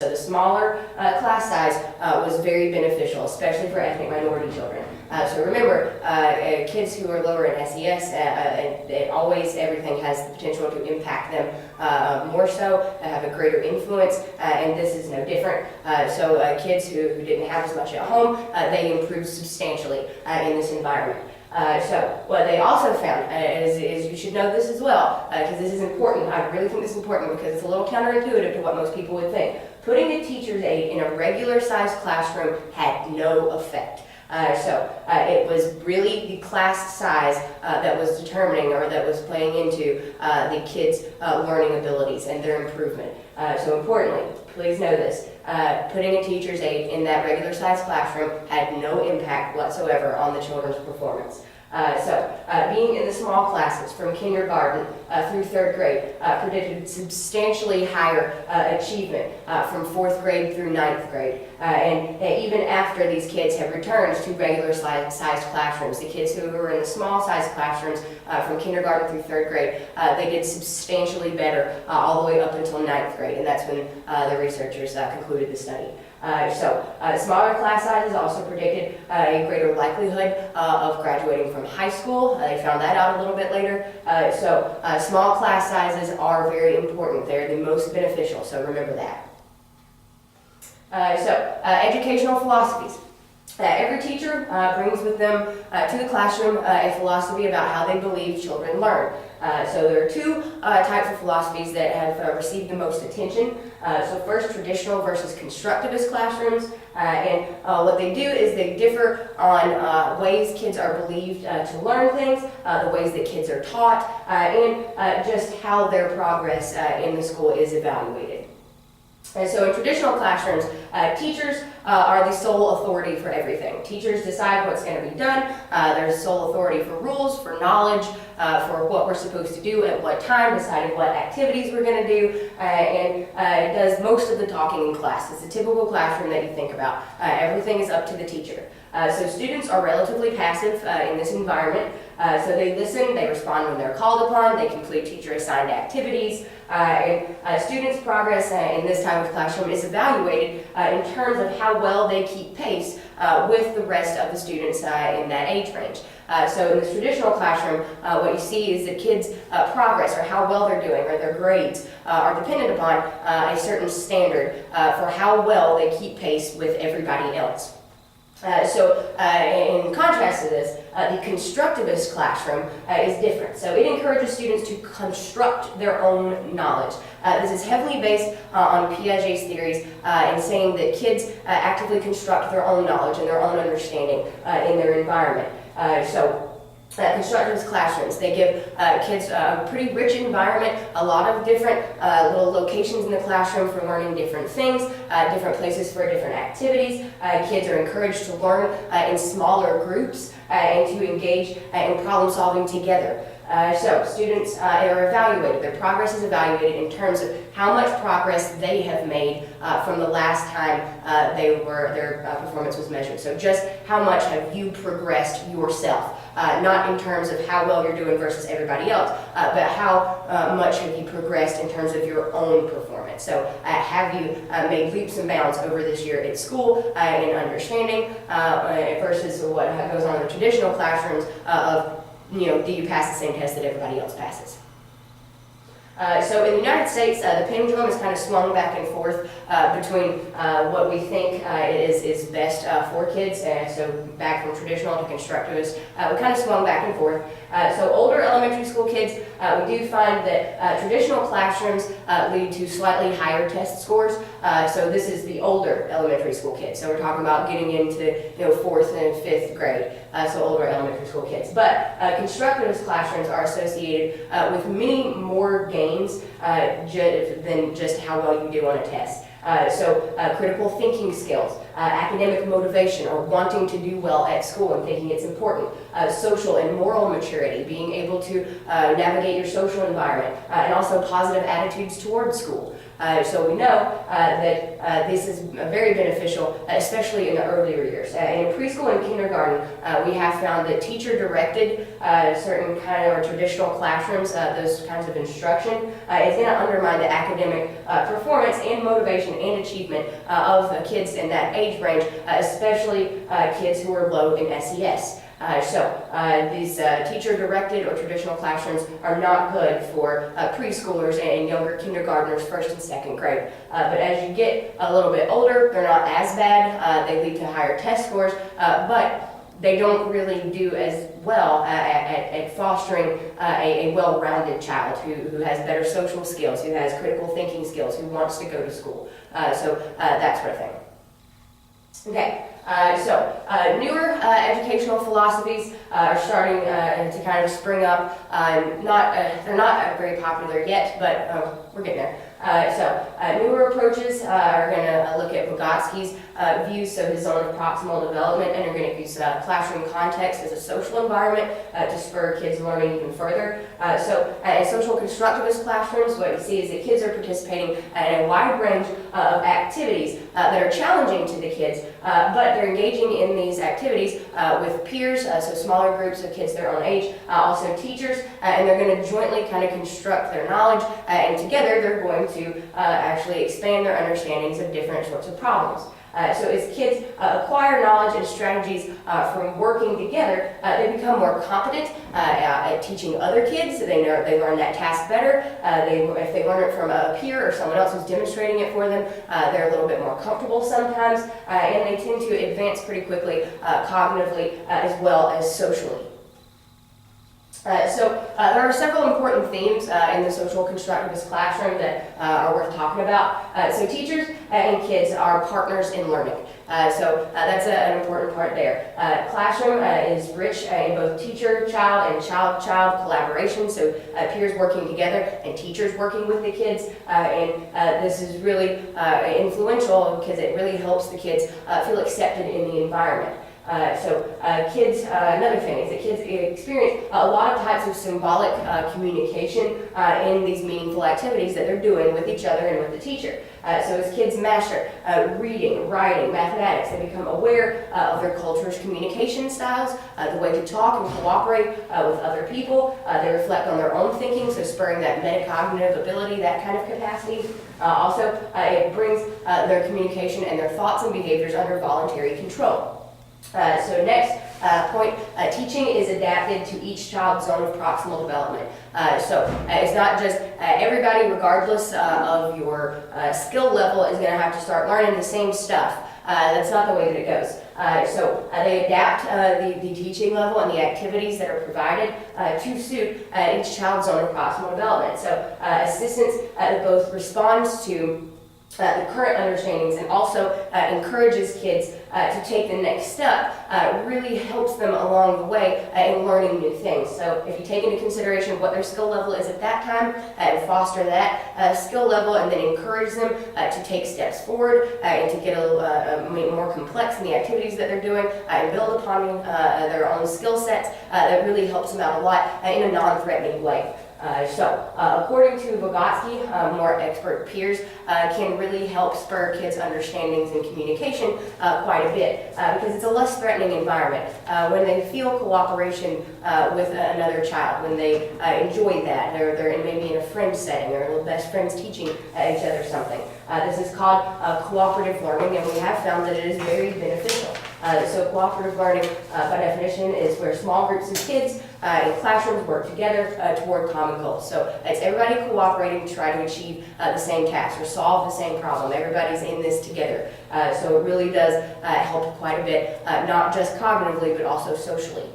So the smaller class size was very beneficial, especially for ethnic minority children. So remember, kids who are lower in SES, everything has the potential to impact them more so, have a greater influence, and this is no different. So kids who didn't have as much at home, they improved substantially in this environment. So what they also found is you should know this as well, because this is important. I really think this is important because it's a little counterintuitive to what most people would think. Putting a teacher's aide in a regular sized classroom had no effect. It was really the class size that was determining, or that was playing into the kids' learning abilities and their improvement. So importantly, please know this, putting a teacher's aide in that regular sized classroom had no impact whatsoever on the children's performance. Being in the small classes from kindergarten through third grade predicted substantially higher achievement from fourth grade through ninth grade. And even after these kids have returned to regular sized classrooms, the kids who were in the small sized classrooms from kindergarten through third grade, they did substantially better all the way up until ninth grade, and that's when the researchers concluded the study. Smaller class sizes also predicted a greater likelihood of graduating from high school. They found that out a little bit later. Small class sizes are very important. They're the most beneficial, so remember that. Educational philosophies. Every teacher brings with them to the classroom a philosophy about how they believe children learn. So there are two types of philosophies that have received the most attention. So first, traditional versus constructivist classrooms. What they do is they differ on ways kids are believed to learn things, the ways that kids are taught, and just how their progress in the school is evaluated. And so in traditional classrooms, teachers are the sole authority for everything. Teachers decide what's going to be done. There's sole authority for rules, for knowledge, for what we're supposed to do at what time, deciding what activities we're going to do, and it does most of the talking in class. It's a typical classroom that you think about. Everything is up to the teacher. So students are relatively passive in this environment. So they listen, they respond when they're called upon, they complete teacher-assigned activities, and students' progress in this type of classroom is evaluated in terms of how well they keep pace with the rest of the students in that age range. So in this traditional classroom, what you see is that kids' progress, or how well they're doing, or their grades, are dependent upon a certain standard for how well they keep pace with everybody else. In contrast to this, the constructivist classroom is different. So it encourages students to construct their own knowledge. This is heavily based on Piaget's theories in saying that kids actively construct their own knowledge and their own understanding in their environment. Constructivist classrooms, they give kids a pretty rich environment, a lot of different little locations in the classroom for learning different things, different places for different activities. Kids are encouraged to learn in smaller groups and to engage in problem solving together. Students are evaluated, their progress is evaluated in terms of how much progress they have made from the last time their performance was measured. So just how much have you progressed yourself, not in terms of how well you're doing versus everybody else, but how much have you progressed in terms of your own performance. So have you made leaps and bounds over this year at school in understanding versus what goes on in the traditional classrooms do you pass the same test that everybody else passes? So in the United States, the pendulum is kind of swung back and forth between what we think is best for kids, so back from traditional to constructivist. We kind of swung back and forth. So older elementary school kids, we do find that traditional classrooms lead to slightly higher test scores. So this is the older elementary school kids. So we're talking about getting into fourth and fifth grade. So older elementary school kids. But constructivist classrooms are associated with many more gains than just how well you do on a test. Critical thinking skills, academic motivation, or wanting to do well at school and thinking it's important, social and moral maturity, being able to navigate your social environment, and also positive attitudes towards school. So we know that this is very beneficial, especially in the earlier years. In preschool and kindergarten, we have found that teacher-directed certain kind of traditional classrooms, those kinds of instruction, is going to undermine the academic performance and motivation and achievement of the kids in that age range, especially kids who are low in SES. These teacher-directed or traditional classrooms are not good for preschoolers and younger kindergartners, first and second grade. But as you get a little bit older, they're not as bad. They lead to higher test scores, but they don't really do as well at fostering a well-rounded child who has better social skills, who has critical thinking skills, who wants to go to school. That sort of thing. Okay. Newer educational philosophies are starting to kind of spring up. They're not very popular yet, but we're getting there. Newer approaches are going to look at Vygotsky's views, so his zone of proximal development, and are going to use classroom context as a social environment to spur kids' learning even further. In social constructivist classrooms, what you see is that kids are participating in a wide range of activities that are challenging to the kids, but they're engaging in these activities with peers, so smaller groups of kids their own age, also teachers, and they're going to jointly kind of construct their knowledge, and together they're going to actually expand their understandings of different sorts of problems. So as kids acquire knowledge and strategies from working together, they become more competent at teaching other kids. They learn that task better. If they learn it from a peer or someone else who's demonstrating it for them, they're a little bit more comfortable sometimes, and they tend to advance pretty quickly cognitively as well as socially. There are several important themes in the social constructivist classroom that are worth talking about. So teachers and kids are partners in learning. That's an important part there. Classroom is rich in both teacher-child and child-child collaboration, so peers working together and teachers working with the kids. This is really influential because it really helps the kids feel accepted in the environment. Kids, another thing is that kids experience a lot of types of symbolic communication in these meaningful activities that they're doing with each other and with the teacher. As kids master reading, writing, mathematics, they become aware of their culture's communication styles, the way to talk and cooperate with other people. They reflect on their own thinking, so spurring that metacognitive ability, that kind of capacity. It brings their communication and their thoughts and behaviors under voluntary control. Next point, teaching is adapted to each child's zone of proximal development. It's not just everybody, regardless of your skill level, is going to have to start learning the same stuff. That's not the way that it goes. They adapt the teaching level and the activities that are provided to suit each child's zone of proximal development. Assistance both responds to the current understandings and also encourages kids to take the next step, really helps them along the way in learning new things. So if you take into consideration what their skill level is at that time and foster that skill level and then encourage them to take steps forward and to get a more complex in the activities that they're doing and build upon their own skill sets, that really helps them out a lot in a non-threatening way. According to Vygotsky, more expert peers can really help spur kids' understandings and communication quite a bit because it's a less threatening environment. When they feel cooperation with another child, when they enjoy that, they're maybe in a friend setting or little best friends teaching each other something. This is called cooperative learning, and we have found that it is very beneficial. Cooperative learning, by definition, is where small groups of kids in classrooms work together toward common goals. So it's everybody cooperating to try to achieve the same task or solve the same problem. Everybody's in this together. So it really does help quite a bit, not just cognitively, but also socially.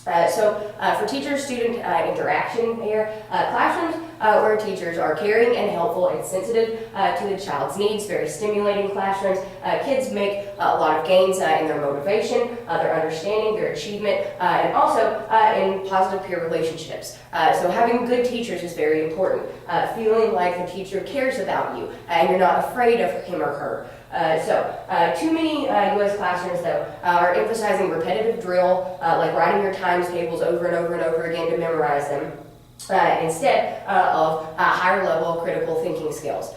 For teacher-student interaction here, classrooms where teachers are caring and helpful and sensitive to the child's needs, very stimulating classrooms. Kids make a lot of gains in their motivation, their understanding, their achievement, and also in positive peer relationships. Having good teachers is very important. Feeling like the teacher cares about you and you're not afraid of him or her. Too many U.S. classrooms, though, are emphasizing repetitive drill, like writing your times tables over and over and over again to memorize them. instead of higher level critical thinking skills.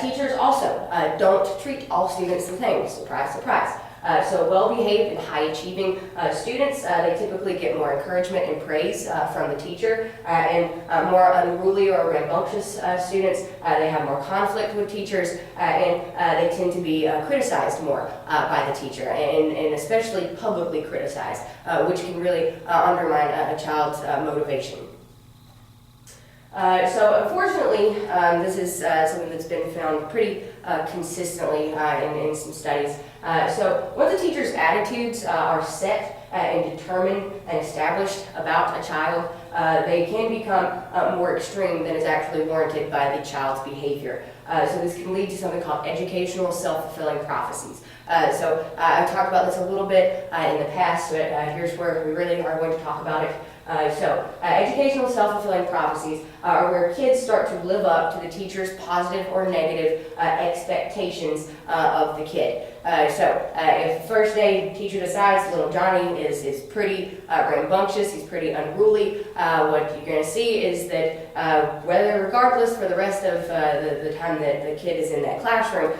Teachers also don't treat all students the same. Surprise, surprise. So well-behaved and high-achieving students, they typically get more encouragement and praise from the teacher, and more unruly or rambunctious students, they have more conflict with teachers, and they tend to be criticized more by the teacher, and especially publicly criticized, which can really undermine a child's motivation. So unfortunately, this is something that's been found pretty consistently in some studies. So once a teacher's attitudes are set and determined and established about a child, they can become more extreme than is actually warranted by the child's behavior. So this can lead to something called educational self-fulfilling prophecies. I talked about this a little bit in the past, but here's where we really are going to talk about it. Educational self-fulfilling prophecies are where kids start to live up to the teacher's positive or negative expectations of the kid. If first day teacher decides little Johnny is pretty rambunctious, he's pretty unruly, what you're going to see is that regardless for the rest of the time that the kid is in that classroom,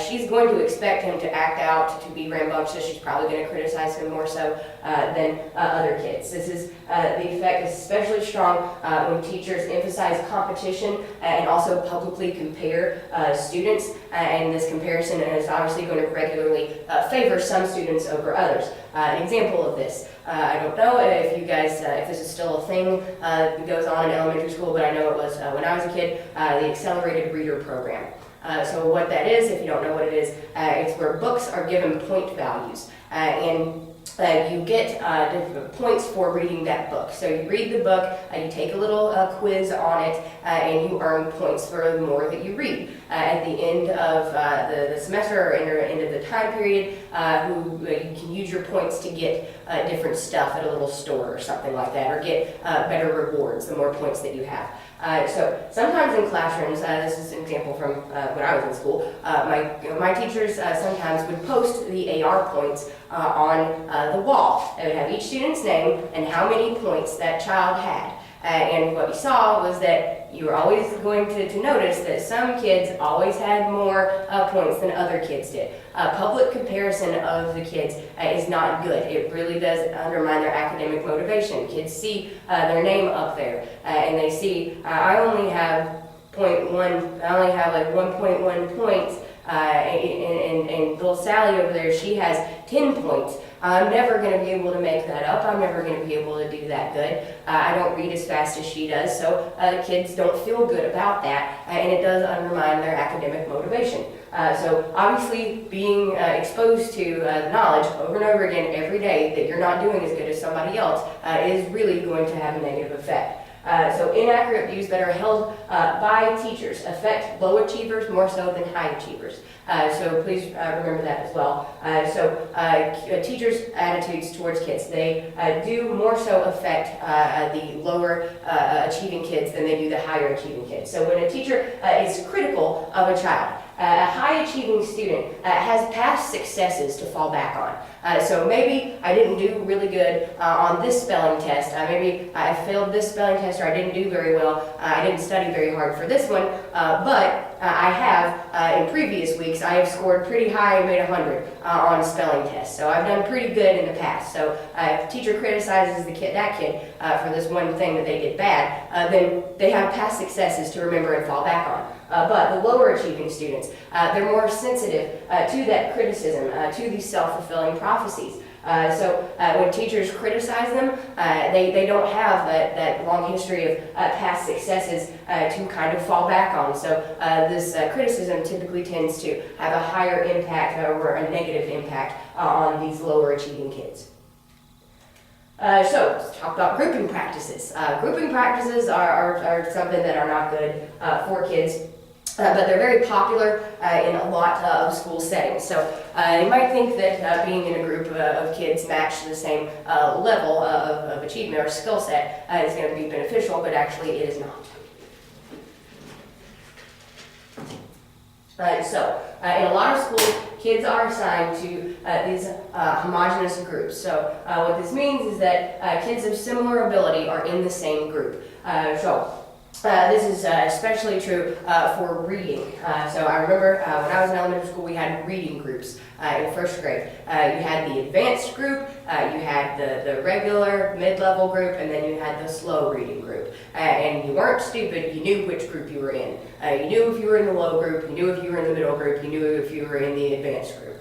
she's going to expect him to act out, to be rambunctious. She's probably going to criticize him more so than other kids. This is the effect is especially strong when teachers emphasize competition and also publicly compare students, and this comparison is obviously going to regularly favor some students over others. An example of this, I don't know if you guys, if this is still a thing that goes on in elementary school, but I know it was when I was a kid, the Accelerated Reader Program. So what that is, if you don't know what it is, it's where books are given point values, and you get different points for reading that book. So you read the book, you take a little quiz on it, and you earn points for the more that you read. At the end of the semester or end of the time period, you can use your points to get different stuff at a little store or something like that, or get better rewards the more points that you have. So sometimes in classrooms, this is an example from when I was in school, my teachers sometimes would post the AR points on the wall. They would have each student's name and how many points that child had. And what you saw was that you were always going to notice that some kids always had more points than other kids did. Public comparison of the kids is not good. It really does undermine their academic motivation. Kids see their name up there, and they see, I only have like 1.1 points, and little Sally over there, she has 10 points. I'm never going to be able to make that up. I'm never going to be able to do that good. I don't read as fast as she does, so kids don't feel good about that, and it does undermine their academic motivation. So obviously being exposed to knowledge over and over again every day that you're not doing as good as somebody else is really going to have a negative effect. So inaccurate views that are held by teachers affect low achievers more so than high achievers. So please remember that as well. Teachers' attitudes towards kids, they do more so affect the lower achieving kids than they do the higher achieving kids. So when a teacher is critical of a child, a high-achieving student has past successes to fall back on. So maybe I didn't do really good on this spelling test. Maybe I failed this spelling test, or I didn't do very well. I didn't study very hard for this one, but I have, in previous weeks, I have scored pretty high and made 100 on spelling tests. So I've done pretty good in the past. So if a teacher criticizes that kid for this one thing that they did bad, then they have past successes to remember and fall back on. But the lower achieving students, they're more sensitive to that criticism, to these self-fulfilling prophecies. So when teachers criticize them, they don't have that long history of past successes to kind of fall back on. So this criticism typically tends to have a higher impact or a negative impact on these lower achieving kids. So let's talk about grouping practices. Grouping practices are something that are not good for kids. But they're very popular in a lot of school settings. So you might think that being in a group of kids match the same level of achievement or skill set is going to be beneficial, but actually it is not. In a lot of schools, kids are assigned to these homogeneous groups. So what this means is that kids of similar ability are in the same group. This is especially true for reading. So I remember when I was in elementary school, we had reading groups in first grade. You had the advanced group, you had the regular mid-level group, and then you had the slow reading group. And you weren't stupid, you knew which group you were in. You knew if you were in the low group, you knew if you were in the middle group, you knew if you were in the advanced group.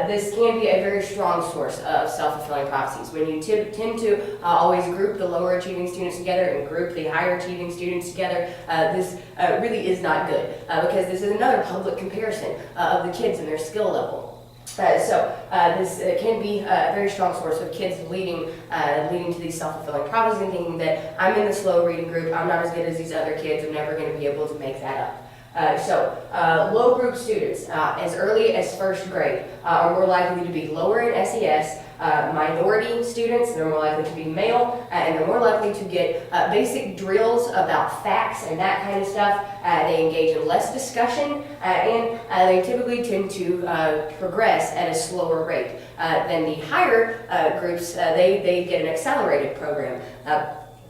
This can be a very strong source of self-fulfilling prophecies. When you tend to always group the lower achieving students together and group the higher achieving students together, this really is not good because this is another public comparison of the kids and their skill level. This can be a very strong source of kids leading to these self-fulfilling prophecies and thinking that I'm in the slow reading group, I'm not as good as these other kids, I'm never going to be able to make that up. Low group students, as early as first grade, are more likely to be lower in SES. Minority students, they're more likely to be male, and they're more likely to get basic drills about facts and that kind of stuff. They engage in less discussion, and they typically tend to progress at a slower rate. Than the higher groups, they get an accelerated program.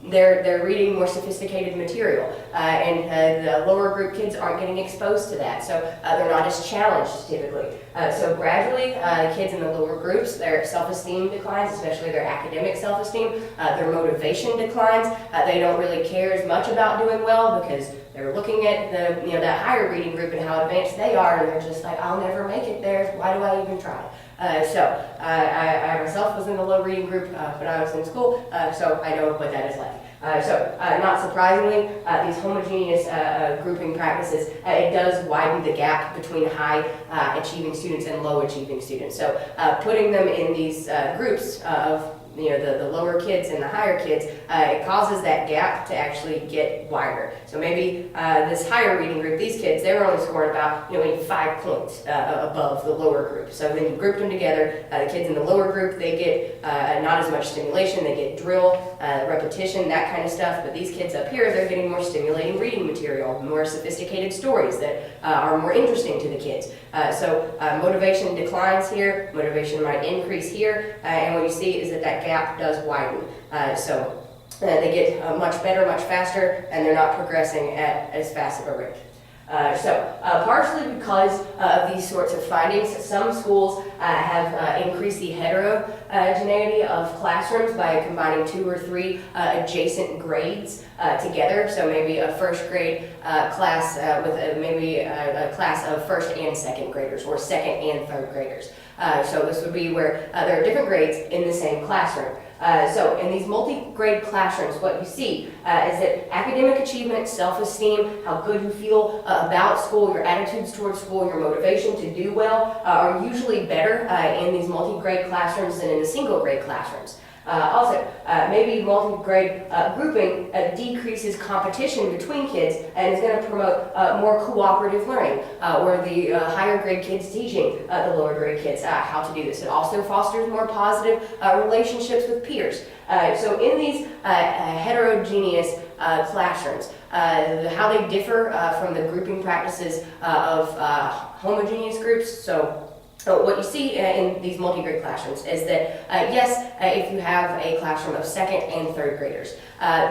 They're reading more sophisticated material, and the lower group kids aren't getting exposed to that, so they're not as challenged typically. So gradually, kids in the lower groups, their self-esteem declines, especially their academic self-esteem, their motivation declines. They don't really care as much about doing well because they're looking at that higher reading group and how advanced they are, and they're just like, I'll never make it there. Why do I even try? I myself was in the low reading group when I was in school, so I know what that is like. Not surprisingly, these homogeneous grouping practices, it does widen the gap between high achieving students and low achieving students. So putting them in these groups of the lower kids and the higher kids, it causes that gap to actually get wider. So maybe this higher reading group, these kids, they were only scoring about 5 points above the lower group. So then you group them together. The kids in the lower group, they get not as much stimulation. They get drill, repetition, that kind of stuff. But these kids up here, they're getting more stimulating reading material, more sophisticated stories that are more interesting to the kids. Motivation declines here, motivation might increase here, and what you see is that gap does widen. They get much better, much faster, and they're not progressing at as fast of a rate. Partially because of these sorts of findings, some schools have increased the heterogeneity of classrooms by combining 2 or 3 adjacent grades together. So maybe a first grade class with maybe a class of first and second graders, or second and third graders. So this would be where there are different grades in the same classroom. In these multi-grade classrooms, what you see is that academic achievement, self-esteem, how good you feel about school, your attitudes towards school, your motivation to do well are usually better in these multi-grade classrooms than in the single-grade classrooms. Maybe multi-grade grouping decreases competition between kids and is going to promote more cooperative learning, where the higher grade kids teaching the lower grade kids how to do this. It also fosters more positive relationships with peers. In these heterogeneous classrooms, how they differ from the grouping practices of homogeneous groups. So what you see in these multi-grade classrooms is that, if you have a classroom of second and third graders,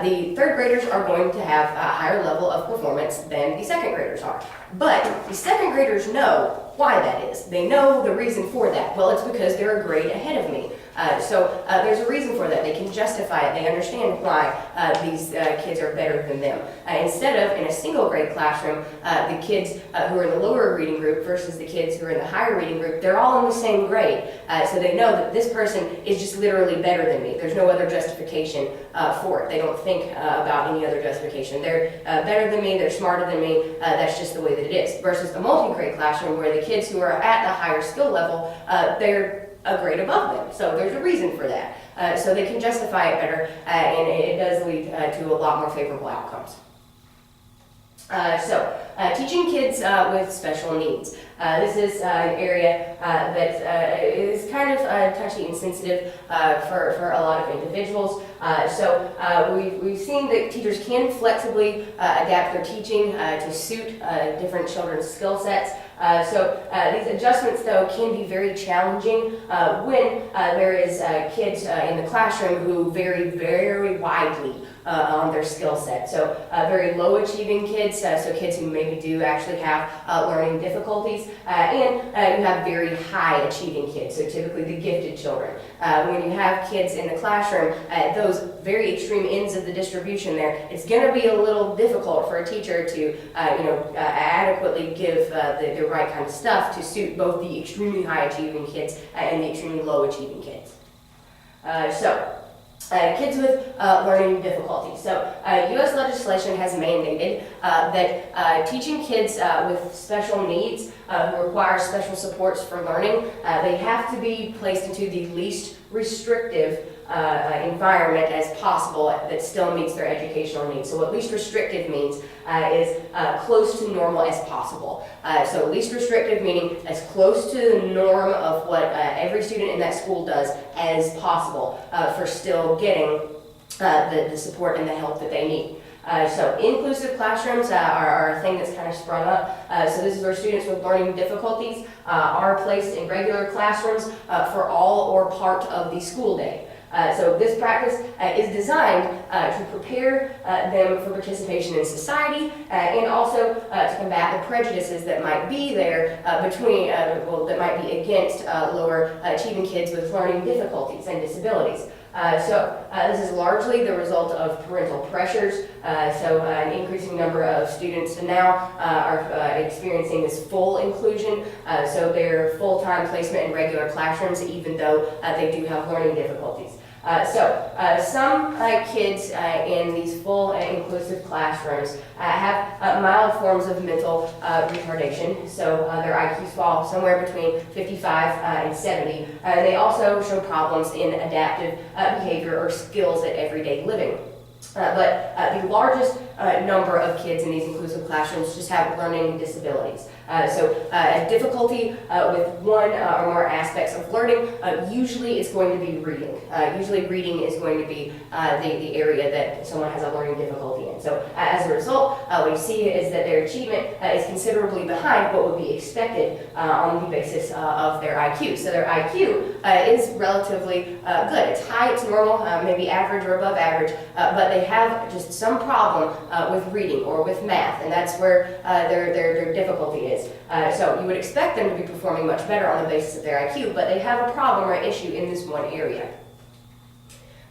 the third graders are going to have a higher level of performance than the second graders are. But the second graders know why that is. They know the reason for that. Well, it's because they're a grade ahead of me. There's a reason for that. They can justify it. They understand why these kids are better than them. Instead of in a single grade classroom, the kids who are in the lower reading group versus the kids who are in the higher reading group, they're all in the same grade. So they know that this person is just literally better than me. There's no other justification for it. They don't think about any other justification. They're better than me, they're smarter than me, that's just the way that it is. Versus a multi-grade classroom where the kids who are at the higher skill level, they're a grade above them. So there's a reason for that. So they can justify it better, and it does lead to a lot more favorable outcomes. teaching kids with special needs. This is an area that is kind of touchy and sensitive for a lot of individuals. We've seen that teachers can flexibly adapt their teaching to suit different children's skill sets. These adjustments, though, can be very challenging when there is kids in the classroom who vary very widely on their skill set. So very low achieving kids, so kids who maybe do actually have learning difficulties, and you have very high achieving kids, so typically the gifted children. When you have kids in the classroom at those very extreme ends of the distribution there, it's going to be a little difficult for a teacher to adequately give the right kind of stuff to suit both the extremely high achieving kids and the extremely low achieving kids. Kids with learning difficulties. So U.S. legislation has mandated that teaching kids with special needs who require special supports for learning, they have to be placed into the least restrictive environment as possible that still meets their educational needs. So what least restrictive means is close to normal as possible. So least restrictive meaning as close to the norm of what every student in that school does as possible for still getting the support and the help that they need. So inclusive classrooms are a thing that's kind of sprung up. So this is where students with learning difficulties are placed in regular classrooms for all or part of the school day. So this practice is designed to prepare them for participation in society and also to combat the prejudices that might be there that might be against lower achieving kids with learning difficulties and disabilities. This is largely the result of parental pressures. An increasing number of students now are experiencing this full inclusion, so their full-time placement in regular classrooms even though they do have learning difficulties. Some kids in these full inclusive classrooms have mild forms of mental retardation, so their IQs fall somewhere between 55 and 70. They also show problems in adaptive behavior or skills at everyday living. The largest number of kids in these inclusive classrooms just have learning disabilities. A difficulty with one or more aspects of learning, usually it's going to be reading. Usually reading is going to be the area that someone has a learning difficulty in. So as a result, what you see is that their achievement is considerably behind what would be expected on the basis of their IQ. So their IQ is relatively good. It's high, it's normal, maybe average or above average, but they have just some problem with reading or with math, and that's where their difficulty is. So you would expect them to be performing much better on the basis of their IQ, but they have a problem or issue in this one area.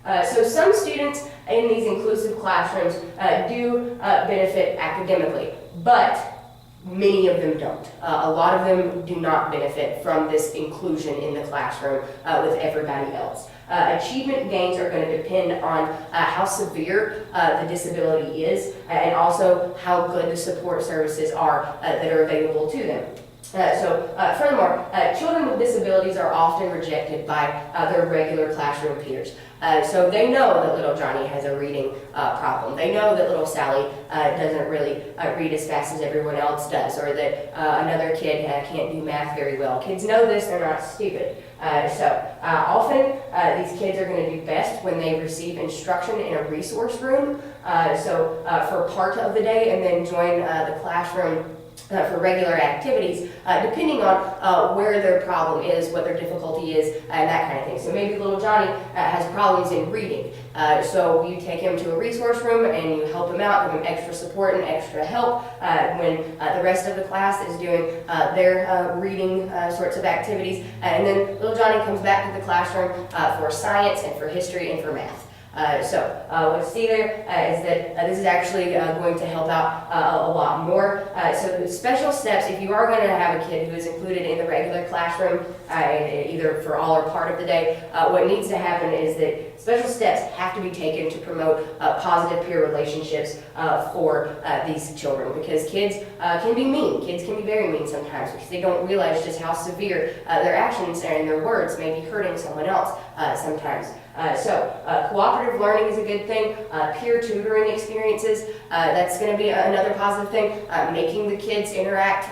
So some students in these inclusive classrooms do benefit academically, but many of them don't. A lot of them do not benefit from this inclusion in the classroom with everybody else. Achievement gains are going to depend on how severe the disability is and also how good the support services are that are available to them. Furthermore, children with disabilities are often rejected by their regular classroom peers. So they know that little Johnny has a reading problem. They know that little Sally doesn't really read as fast as everyone else does, or that another kid can't do math very well. Kids know this, they're not stupid. Often these kids are going to do best when they receive instruction in a resource room, for part of the day, and then join the classroom for regular activities, depending on where their problem is, what their difficulty is, and that kind of thing. So maybe little Johnny has problems in reading. So you take him to a resource room and you help him out, give him extra support and extra help when the rest of the class is doing their reading sorts of activities. And then little Johnny comes back to the classroom for science and for history and for math. What you see there is that this is actually going to help out a lot more. So the special steps, if you are going to have a kid who is included in the regular classroom, either for all or part of the day, what needs to happen is that special steps have to be taken to promote positive peer relationships for these children, because kids can be mean. Kids can be very mean sometimes because they don't realize just how severe their actions and their words may be hurting someone else sometimes. Cooperative learning is a good thing. Peer tutoring experiences, that's going to be another positive thing. Making the kids interact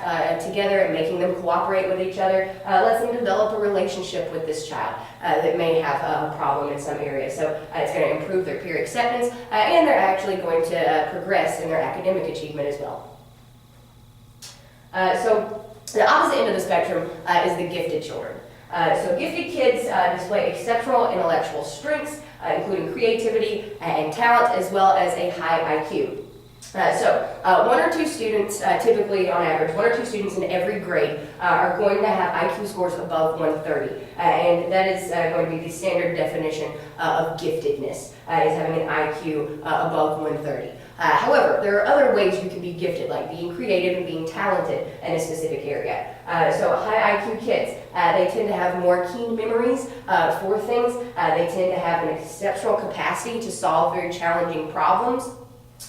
together and making them cooperate with each other lets them develop a relationship with this child that may have a problem in some area. So it's going to improve their peer acceptance, and they're actually going to progress in their academic achievement as well. So the opposite end of the spectrum is the gifted children. So gifted kids display exceptional intellectual strengths, including creativity and talent, as well as a high IQ. One or two students, typically on average, one or two students in every grade are going to have IQ scores above 130. And that is going to be the standard definition of giftedness, is having an IQ above 130. However, there are other ways you can be gifted, like being creative and being talented in a specific area. High IQ kids, they tend to have more keen memories for things. They tend to have an exceptional capacity to solve very challenging problems.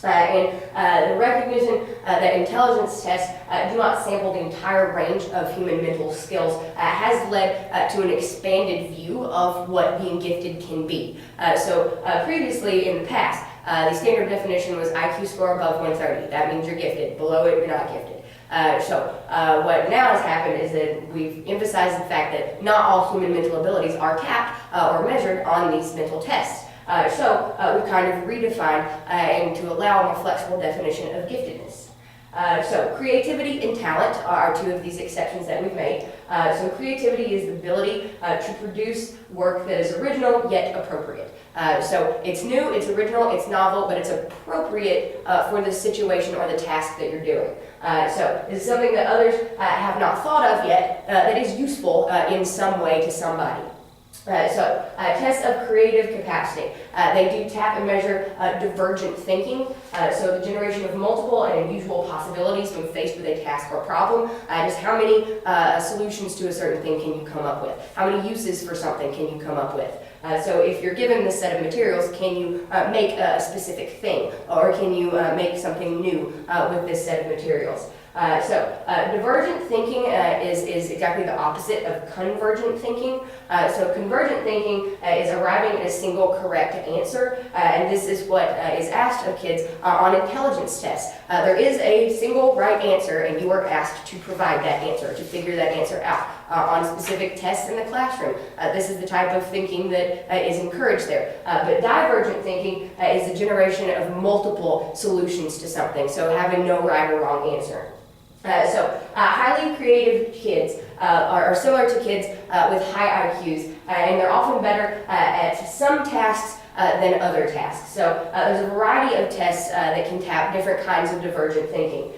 The recognition that intelligence tests do not sample the entire range of human mental skills has led to an expanded view of what being gifted can be. Previously in the past, the standard definition was IQ score above 130. That means you're gifted. Below it, you're not gifted. What now has happened is that we've emphasized the fact that not all human mental abilities are capped or measured on these mental tests. We've kind of redefined and to allow a more flexible definition of giftedness. Creativity and talent are two of these exceptions that we've made. Creativity is the ability to produce work that is original yet appropriate. It's new, it's original, it's novel, but it's appropriate for the situation or the task that you're doing. This is something that others have not thought of yet that is useful in some way to somebody. Tests of creative capacity. They do tap and measure divergent thinking, so the generation of multiple and unusual possibilities when faced with a task or problem. Just how many solutions to a certain thing can you come up with? How many uses for something can you come up with? If you're given this set of materials, can you make a specific thing? Or can you make something new with this set of materials? Divergent thinking is exactly the opposite of convergent thinking. Convergent thinking is arriving at a single correct answer, and this is what is asked of kids on intelligence tests. There is a single right answer, and you are asked to provide that answer, to figure that answer out on specific tests in the classroom. This is the type of thinking that is encouraged there. But divergent thinking is the generation of multiple solutions to something, so having no right or wrong answer. Highly creative kids are similar to kids with high IQs, and they're often better at some tasks than other tasks. There's a variety of tests that can tap different kinds of divergent thinking.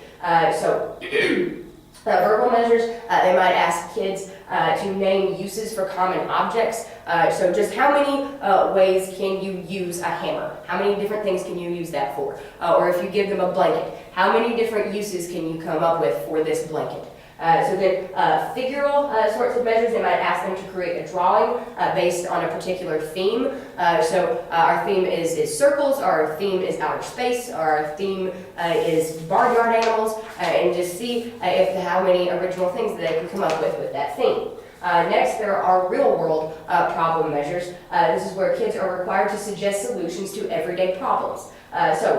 Verbal measures, they might ask kids to name uses for common objects. Just how many ways can you use a hammer? How many different things can you use that for? Or if you give them a blanket, how many different uses can you come up with for this blanket? Figural sorts of measures, they might ask them to create a drawing based on a particular theme. Our theme is circles, our theme is outer space, our theme is barnyard animals, and just see how many original things that they can come up with that theme. Next, there are real-world problem measures. This is where kids are required to suggest solutions to everyday problems.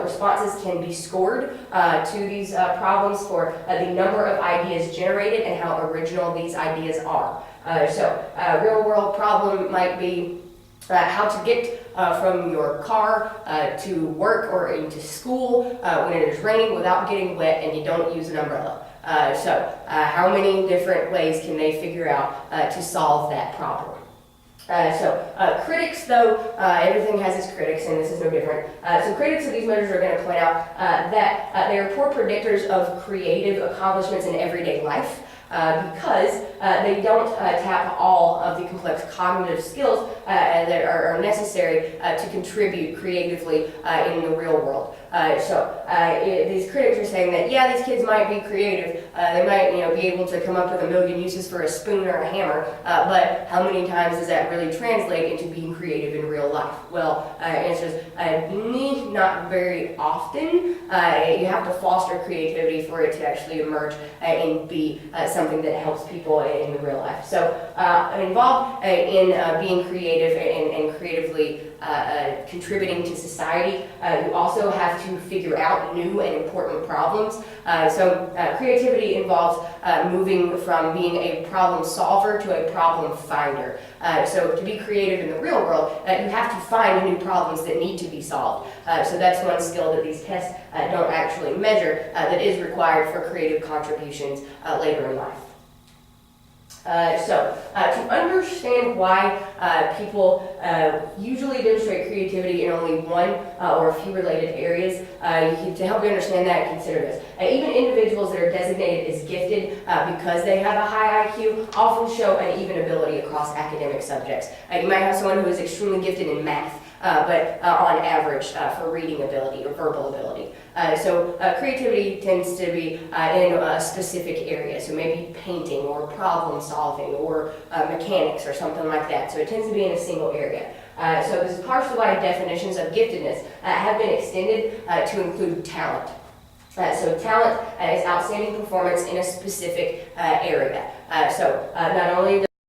Responses can be scored to these problems for the number of ideas generated and how original these ideas are. Real-world problem might be how to get from your car to work or into school when it is raining without getting wet and you don't use an umbrella. How many different ways can they figure out to solve that problem? Critics, though, everything has its critics, and this is no different. Critics of these measures are going to point out that they are poor predictors of creative accomplishments in everyday life. because they don't tap all of the complex cognitive skills that are necessary to contribute creatively in the real world. These critics are saying that, yeah, these kids might be creative, they might be able to come up with a million uses for a spoon or a hammer, but how many times does that really translate into being creative in real life? Well, answer is not very often. You have to foster creativity for it to actually emerge and be something that helps people in the real life. So involved in being creative and creatively contributing to society, you also have to figure out new and important problems. Creativity involves moving from being a problem solver to a problem finder. So to be creative in the real world, you have to find new problems that need to be solved. So that's one skill that these tests don't actually measure that is required for creative contributions later in life. To understand why people usually demonstrate creativity in only one or a few related areas, to help you understand that, consider this. Even individuals that are designated as gifted because they have a high IQ often show an even ability across academic subjects. You might have someone who is extremely gifted in math, but on average for reading ability or verbal ability. Creativity tends to be in a specific area, so maybe painting or problem solving or mechanics or something like that. So it tends to be in a single area. This is partially why definitions of giftedness have been extended to include talent. Talent is outstanding performance in a specific area. Not only